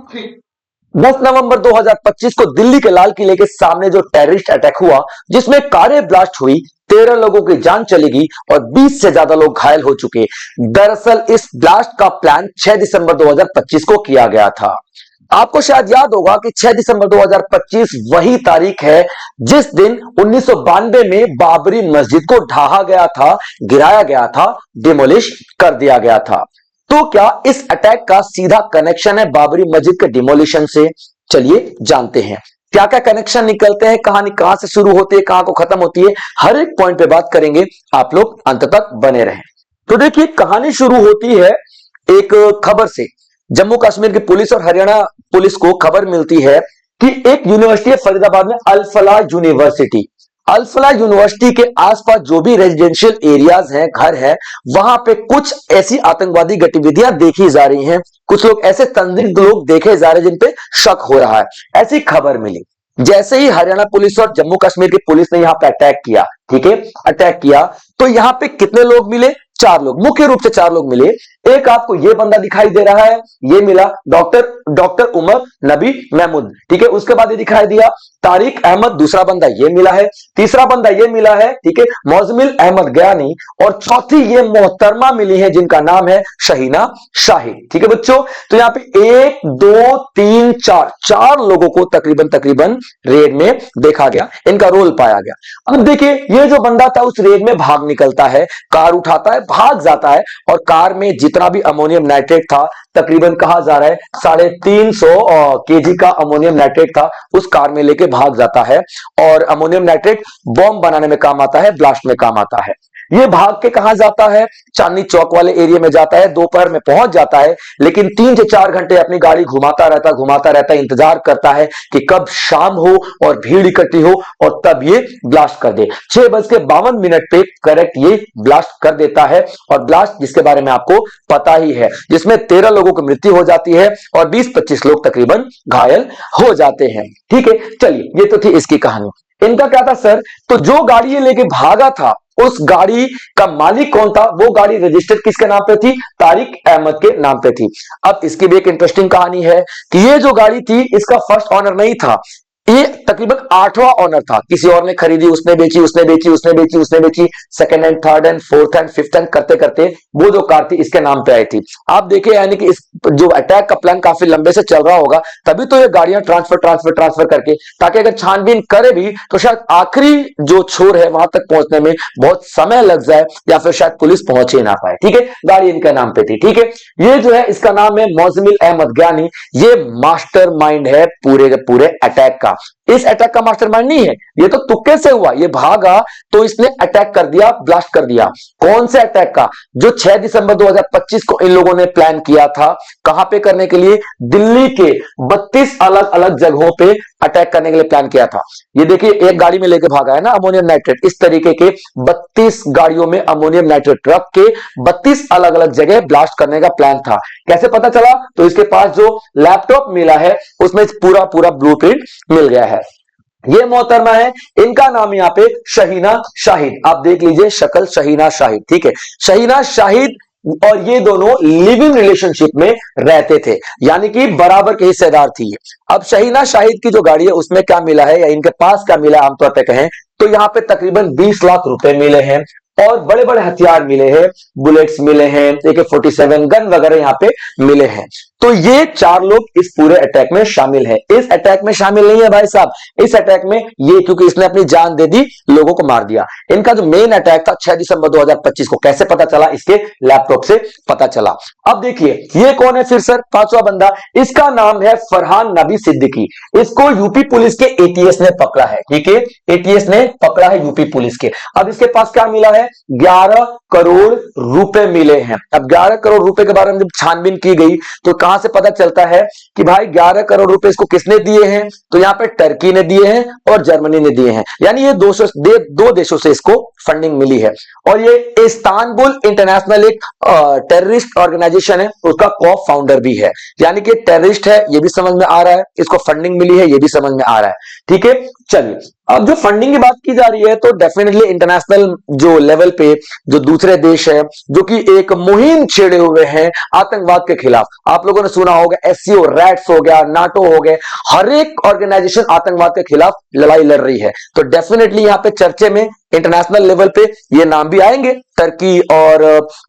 10 नवंबर 2025 को दिल्ली के लाल किले के सामने जो टेररिस्ट अटैक हुआ, जिसमें कारें ब्लास्ट हुई, 13 लोगों की जान चली गई और 20 से ज्यादा लोग घायल हो चुके। दरअसल इस ब्लास्ट का प्लान 6 दिसंबर 2025 को किया गया था। आपको शायद याद होगा कि 6 दिसंबर 2025 वही तारीख है जिस दिन 1992 में बाबरी मस्जिद को ढहा गया था, गिराया गया था, डिमोलिश कर दिया गया था। तो क्या इस अटैक का सीधा कनेक्शन है बाबरी मस्जिद के डिमोलिशन से? चलिए जानते हैं क्या क्या कनेक्शन निकलते हैं, कहानी कहां से शुरू होती है, कहां को खत्म होती है, हर एक पॉइंट पे बात करेंगे। आप लोग अंत तक बने रहें। तो देखिए, कहानी शुरू होती है एक खबर से। जम्मू कश्मीर की पुलिस और हरियाणा पुलिस को खबर मिलती है कि एक यूनिवर्सिटी है फरीदाबाद में, अल फलाह यूनिवर्सिटी। अल फलाह यूनिवर्सिटी के आसपास जो भी रेजिडेंशियल एरियाज हैं, घर है, वहां पे कुछ ऐसी आतंकवादी गतिविधियां देखी जा रही हैं। कुछ लोग ऐसे संदिग्ध लोग देखे जा रहे हैं जिन पे शक हो रहा है, ऐसी खबर मिली। जैसे ही हरियाणा पुलिस और जम्मू कश्मीर की पुलिस ने यहां पे अटैक किया, ठीक है, अटैक किया, तो यहां पे कितने लोग मिले? 4 लोग, मुख्य रूप से 4 लोग मिले। एक आपको ये बंदा दिखाई दे रहा है, ये मिला डॉक्टर उमर नबी महमूद, ठीक है। उसके बाद ये दिखाई दिया तारिक अहमद, दूसरा बंदा ये मिला है, तीसरा बंदा ये मिला है, ठीक है, मौजमिल अहमद गयानी, और चौथी ये मोहतरमा मिली है जिनका नाम है शहीना शाहिद, ठीक है बच्चों। तो यहां पे 1 2 3 4 लोगों को तकरीबन रेड में देखा गया, इनका रोल पाया गया। अब देखिए, ये जो बंदा था उस रेड में भाग निकलता है, कार उठाता है, भाग जाता है, और कार में जितना भी अमोनियम नाइट्रेट था, तकरीबन कहा जा रहा है 350 केजी का अमोनियम नाइट्रेट था, उस कार में लेके भाग जाता है। और अमोनियम नाइट्रेट बॉम्ब बनाने में काम आता है, ब्लास्ट में काम आता है। ये भाग के कहां जाता है? चांदनी चौक वाले एरिया में जाता है, दोपहर में पहुंच जाता है, लेकिन 3 से 4 घंटे अपनी गाड़ी घुमाता रहता है, इंतजार करता है कि कब शाम हो और भीड़ इकट्ठी हो और तब ये ब्लास्ट कर दे। 6:52 पे करेक्ट ये ब्लास्ट कर देता है। और ब्लास्ट जिसके बारे में आपको पता ही है, जिसमें 13 लोगों की मृत्यु हो जाती है और 20-25 लोग तकरीबन घायल हो जाते हैं, ठीक है। चलिए, ये तो थी इसकी कहानी। इनका क्या था सर? तो जो गाड़ी ये लेके भागा था, उस गाड़ी का मालिक कौन था? वो गाड़ी रजिस्टर्ड किसके नाम पे थी? तारिक अहमद के नाम पे थी। अब इसकी भी एक इंटरेस्टिंग कहानी है कि ये जो गाड़ी थी, इसका फर्स्ट ऑनर नहीं था, ये तकरीबन 8वां ऑनर था। किसी और ने खरीदी, उसने बेची, second hand, third hand, fourth hand, fifth hand करते करते वो जो कार थी इसके नाम पे आई थी। आप देखिए, यानी कि इस जो अटैक का प्लान काफी लंबे से चल रहा होगा, तभी तो ये गाड़ियां ट्रांसफर करके, ताकि अगर छानबीन करे भी तो शायद आखिरी जो छोर है वहां तक पहुंचने में बहुत समय लग जाए, या फिर शायद पुलिस पहुंच ही ना पाए, ठीक है। गाड़ी इनके नाम पे थी, ठीक है। ये जो है, इसका नाम है मौजमिल अहमद गयानी। ये मास्टरमाइंड है पूरे के पूरे अटैक का। इस अटैक का मास्टरमाइंड नहीं है, ये तो तुक्के से हुआ, ये भागा तो इसने अटैक कर दिया, ब्लास्ट कर दिया। कौन से अटैक का? जो 6 दिसंबर 2025 को इन लोगों ने प्लान किया था। कहां पे करने के लिए? दिल्ली के 32 अलग अलग जगहों पे अटैक करने के लिए प्लान किया था। ये देखिए, एक गाड़ी में लेके भागा है ना अमोनियम नाइट्रेट, इस तरीके के 32 गाड़ियों में अमोनियम नाइट्रेट रख के 32 अलग अलग जगह ब्लास्ट करने का प्लान था। कैसे पता चला? तो इसके पास जो लैपटॉप मिला है उसमें पूरा ब्लूप्रिंट मिल गया है। ये मोहतरमा है, इनका नाम यहाँ पे शहीना शाहिद, आप देख लीजिए शक्ल, शहीना शाहिद, ठीक है। शहीना शाहिद और ये दोनों लिविंग रिलेशनशिप में रहते थे, यानी कि बराबर के हिस्सेदार थी। अब शहीना शाहिद की जो गाड़ी है उसमें क्या मिला है, या इनके पास क्या मिला है, आमतौर पर कहें तो यहाँ पे तकरीबन 20 लाख रुपए मिले हैं, और बड़े बड़े हथियार मिले हैं, बुलेट्स मिले हैं, AK-47 गन वगैरह यहाँ पे मिले हैं। तो ये 4 लोग इस पूरे अटैक में शामिल है। इस अटैक में शामिल नहीं है भाई साहब, इस अटैक में ये, क्योंकि इसने अपनी जान दे दी, लोगों को मार दिया। इनका जो मेन अटैक था 6 दिसंबर 2025 को, कैसे पता चला? इसके लैपटॉप से पता चला। अब देखिए, ये कौन है फिर सर? 5वां बंदा, इसका नाम है फरहान नबी सिद्दीकी। इसको यूपी पुलिस के ATS ने पकड़ा है, ठीक है, ATS ने पकड़ा है यूपी पुलिस के। अब इसके पास क्या मिला है? 11 करोड़ रुपए मिले हैं। अब 11 करोड़ रुपए के बारे में जब छानबीन की गई तो कहां से पता चलता है कि भाई 11 करोड़ रुपए इसको किसने दिए हैं? तो यहां पे टर्की ने दिए हैं और जर्मनी ने दिए हैं, यानी ये दो देशों से इसको फंडिंग मिली है। और ये इस्तांबुल इंटरनेशनल एक टेररिस्ट ऑर्गेनाइजेशन है, उसका को फाउंडर भी है, यानी कि टेररिस्ट है, ये भी समझ में आ रहा है, इसको फंडिंग मिली है, ये भी समझ में आ रहा है, ठीक है। चलिए, अब जो फंडिंग की बात की जा रही है तो डेफिनेटली इंटरनेशनल जो लेवल पे जो दूसरे देश है जो कि एक मुहिम छेड़े हुए हैं आतंकवाद के खिलाफ, आप लोगों ने सुना होगा एससीओ, रैट्स हो गया, नाटो हो गए, हर एक ऑर्गेनाइजेशन आतंकवाद के खिलाफ लड़ाई लड़ रही है। तो डेफिनेटली यहां पे चर्चे में इंटरनेशनल लेवल पे ये नाम भी आएंगे, टर्की और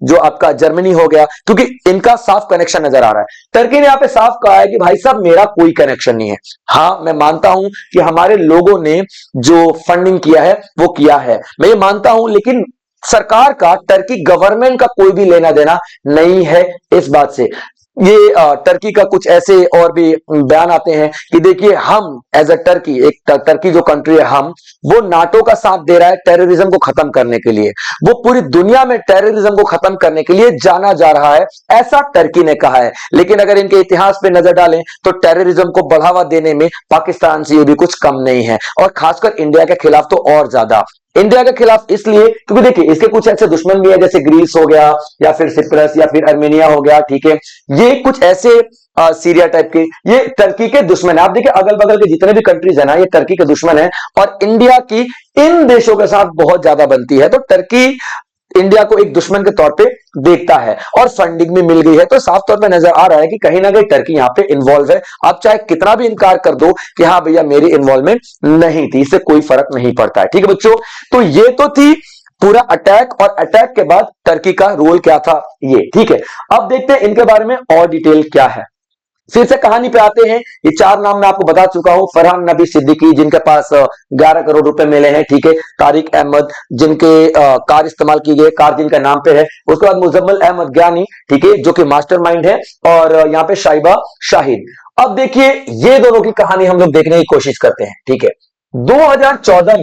जो आपका जर्मनी हो गया, क्योंकि इनका साफ कनेक्शन नजर आ रहा है। टर्की ने यहां पे साफ कहा है कि भाई साहब मेरा कोई कनेक्शन नहीं है। हाँ, मैं मानता हूं कि हमारे लोगों ने जो फंडिंग किया है वो किया है, मैं ये मानता हूं, लेकिन सरकार का, टर्की गवर्नमेंट का कोई भी लेना देना नहीं है इस बात से। ये टर्की का कुछ ऐसे और भी बयान आते हैं कि देखिए हम एज अ टर्की, एक टर्की जो कंट्री है, हम वो नाटो का साथ दे रहा है टेररिज्म को खत्म करने के लिए, वो पूरी दुनिया में टेररिज्म को खत्म करने के लिए जाना जा रहा है, ऐसा टर्की ने कहा है। लेकिन अगर इनके इतिहास पे नजर डालें तो टेररिज्म को बढ़ावा देने में पाकिस्तान से ये भी कुछ कम नहीं है, और खासकर इंडिया के खिलाफ तो और ज्यादा। इंडिया के खिलाफ इसलिए क्योंकि देखिए इसके कुछ ऐसे दुश्मन भी है, जैसे ग्रीस हो गया या फिर सिप्रस या फिर अर्मेनिया हो गया, ठीक है, ये कुछ ऐसे सीरिया टाइप के, ये टर्की के दुश्मन है। आप देखिए अगल बगल के जितने भी कंट्रीज है ना, ये टर्की के दुश्मन है, और इंडिया की इन देशों के साथ बहुत ज्यादा बनती है। तो टर्की इंडिया को एक दुश्मन के तौर पे देखता है, और फंडिंग भी मिल गई है, तो साफ तौर पे नजर आ रहा है कि कहीं ना कहीं टर्की यहां पे इन्वॉल्व है। आप चाहे कितना भी इनकार कर दो कि हाँ भैया मेरी इन्वॉल्वमेंट नहीं थी, इससे कोई फर्क नहीं पड़ता है। ठीक है बच्चों, तो ये तो थी पूरा अटैक, और अटैक के बाद टर्की का रोल क्या था ये, ठीक है। अब देखते हैं इनके बारे में और डिटेल क्या है। फिर से कहानी पे आते हैं। ये चार नाम मैं आपको बता चुका हूं, फरहान नबी सिद्दीकी जिनके पास 11 करोड़ रुपए मिले हैं, ठीक है, तारिक अहमद जिनके कार इस्तेमाल की गई, कार जिनका नाम पे है, उसके बाद मुजम्मल अहमद ज्ञानी, ठीक है, जो कि मास्टरमाइंड है, और यहाँ पे शाइबा शाहिद। अब देखिए ये दोनों की कहानी हम लोग देखने की कोशिश करते हैं, ठीक है। 2014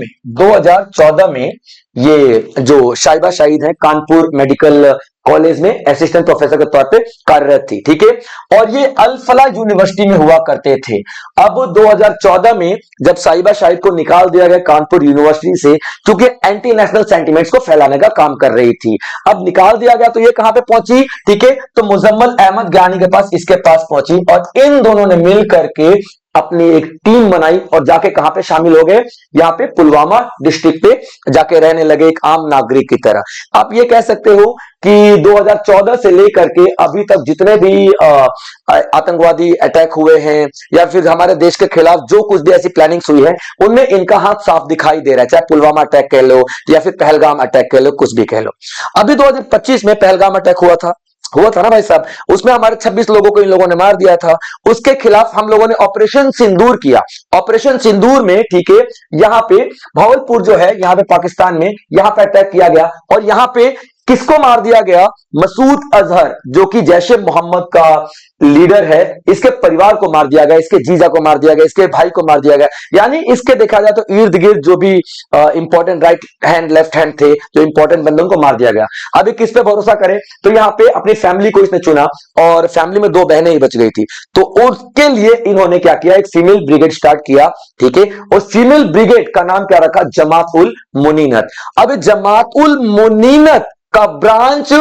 में ये जो शाइबा शाहिद है कानपुर मेडिकल कॉलेज में असिस्टेंट प्रोफेसर के तौर पे कार्यरत थी, ठीक है, और ये अल फलाह यूनिवर्सिटी में हुआ करते थे। अब 2014 में जब साहिबा शाहिद को निकाल दिया गया कानपुर यूनिवर्सिटी से, क्योंकि एंटी नेशनल सेंटिमेंट्स को फैलाने का काम कर रही थी, अब निकाल दिया गया तो ये कहां पे पहुंची, ठीक है, तो मुजम्मल अहमद ज्ञानी के पास, इसके पास पहुंची, और इन दोनों ने मिल करके अपनी एक टीम बनाई और जाके कहां पे शामिल हो गए, यहां पे पुलवामा डिस्ट्रिक्ट पे जाके रहने लगे एक आम नागरिक की तरह। आप ये कह सकते हो कि 2014 से लेकर के अभी तक जितने भी आतंकवादी अटैक हुए हैं या फिर हमारे देश के खिलाफ जो कुछ भी ऐसी प्लानिंग्स हुई है, उनमें इनका हाथ साफ दिखाई दे रहा है, चाहे पुलवामा अटैक कह लो या फिर पहलगाम अटैक कह लो, कुछ भी कह लो। अभी 2025 में पहलगाम अटैक हुआ था ना भाई साहब, उसमें हमारे 26 लोगों को इन लोगों ने मार दिया था। उसके खिलाफ हम लोगों ने ऑपरेशन सिंदूर किया। ऑपरेशन सिंदूर में, ठीक है, यहां पे भावलपुर जो है, यहां पे पाकिस्तान में, यहां पे अटैक किया गया, और यहां पे किसको मार दिया गया, मसूद अजहर जो कि जैश ए मोहम्मद का लीडर है, इसके परिवार को मार दिया गया, इसके जीजा को मार दिया गया, इसके भाई को मार दिया गया, यानी इसके देखा जाए तो इर्द गिर्द जो भी important right hand left hand थे, जो इंपॉर्टेंट बंदों को मार दिया गया। अभी किस पे भरोसा करें, तो यहाँ पे अपनी फैमिली को इसने चुना, और फैमिली में 2 बहनें ही बच गई थी, तो उसके लिए इन्होंने क्या किया, एक फीमेल ब्रिगेड स्टार्ट किया, ठीक है, और फीमेल ब्रिगेड का नाम क्या रखा, जमात उल मुनीनत। अब जमात उल मुनीनत का ब्रांच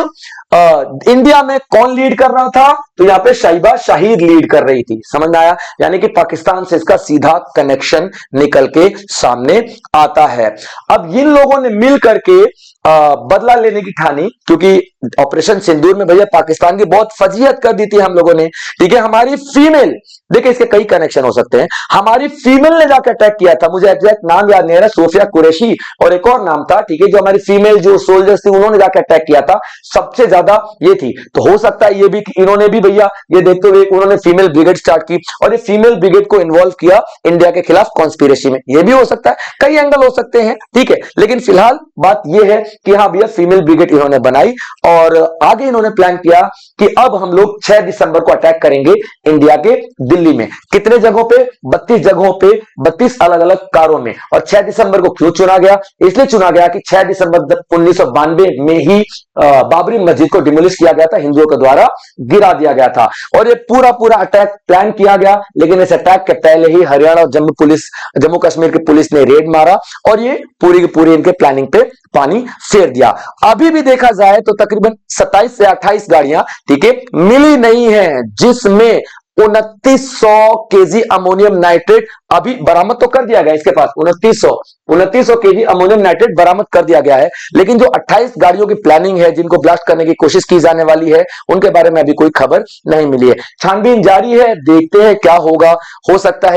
इंडिया में कौन लीड कर रहा था, तो यहां पे शाइबा शाहिद लीड कर रही थी। समझ में आया, यानी कि पाकिस्तान से इसका सीधा कनेक्शन निकल के सामने आता है। अब इन लोगों ने मिल करके बदला लेने की ठानी, क्योंकि ऑपरेशन सिंदूर में भैया पाकिस्तान की बहुत फजीहत कर दी थी हम लोगों ने, ठीक है। हमारी फीमेल, देखिए इसके कई कनेक्शन हो सकते हैं, हमारी फीमेल ने जाकर अटैक किया था, मुझे एग्जैक्ट नाम याद नहीं आ रहा, सोफिया कुरैशी और एक और नाम था, ठीक है, जो हमारी फीमेल जो सोल्जर्स थी उन्होंने जाकर अटैक किया था, सबसे ज्यादा ये थी। तो हो सकता है ये भी इन्होंने भी भैया ये देखते हुए उन्होंने फीमेल ब्रिगेड स्टार्ट की, और ये फीमेल ब्रिगेड को इन्वॉल्व किया इंडिया के खिलाफ कॉन्स्पिरेसी में, ये भी हो सकता है, कई एंगल हो सकते हैं, ठीक है। लेकिन फिलहाल बात ये है कि हाँ भैया फीमेल ब्रिगेड इन्होंने बनाई, और आगे इन्होंने प्लान किया कि अब हम लोग 6 दिसंबर को अटैक करेंगे इंडिया के दिल्ली में। कितने जगहों पे, 32 जगहों पे, 32 अलग अलग कारों में। और 6 दिसंबर को क्यों चुना गया, इसलिए चुना गया कि 6 दिसंबर 1992 में ही बाबरी मस्जिद को डिमोलिश किया गया था, हिंदुओं के द्वारा गिरा दिया गया था, और ये पूरा अटैक प्लान किया गया। लेकिन इस अटैक के पहले ही हरियाणा और जम्मू कश्मीर की पुलिस ने रेड मारा, और ये पूरी की पूरी इनके प्लानिंग पे पानी फेर दिया। अभी भी देखा जाए तो तकरीबन 27 से 28 गाड़ियां, ठीक है, मिली नहीं है, जिसमें 2900 केजी अमोनियम नाइट्रेट अभी बरामद तो कर दिया गया इसके पास। 2900 केजी अमोनियम नाइट्रेट बरामद कर दिया गया है, लेकिन जो 28 गाड़ियों की प्लानिंग है जिनको ब्लास्ट करने की कोशिश की जाने वाली है, उनके बारे में अभी कोई खबर नहीं मिली है। छानबीन जारी है, देखते हैं क्या होगा। हो सकता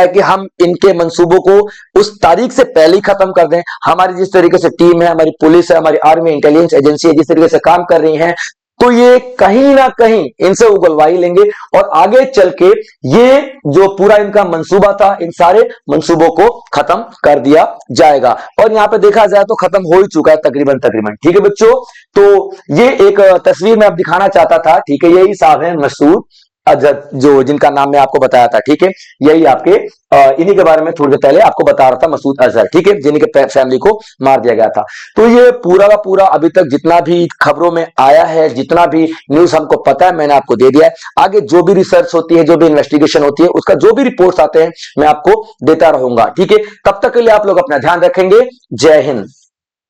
है कि हम इनके मंसूबों को उस तारीख से पहले ही खत्म कर दें। हमारी जिस तरीके से टीम है, हमारी पुलिस है, हमारी आर्मी, इंटेलिजेंस एजेंसी है, जिस तरीके से काम कर रही हैं, तो ये कहीं ना कहीं इनसे उगलवाई लेंगे और आगे चल के ये जो पूरा इनका मंसूबा था, इन सारे मंसूबों को खत्म कर दिया जाएगा। और यहां पे देखा जाए तो खत्म हो ही चुका है तकरीबन तकरीबन। ठीक है बच्चों, तो ये एक तस्वीर में अब दिखाना चाहता था। ठीक है, यही साहब है मसूद अजहर, जो जिनका नाम मैं आपको बताया था। ठीक है, यही आपके इन्हीं के बारे में थोड़ी देर पहले आपको बता रहा था, मसूद अजहर। ठीक है, जिन्हीं के फैमिली को मार दिया गया था। तो ये पूरा का पूरा अभी तक जितना भी खबरों में आया है, जितना भी न्यूज हमको पता है, मैंने आपको दे दिया है। आगे जो भी रिसर्च होती है, जो भी इन्वेस्टिगेशन होती है, उसका जो भी रिपोर्ट्स आते हैं, मैं आपको देता रहूंगा। ठीक है, तब तक के लिए आप लोग अपना ध्यान रखेंगे। जय हिंद।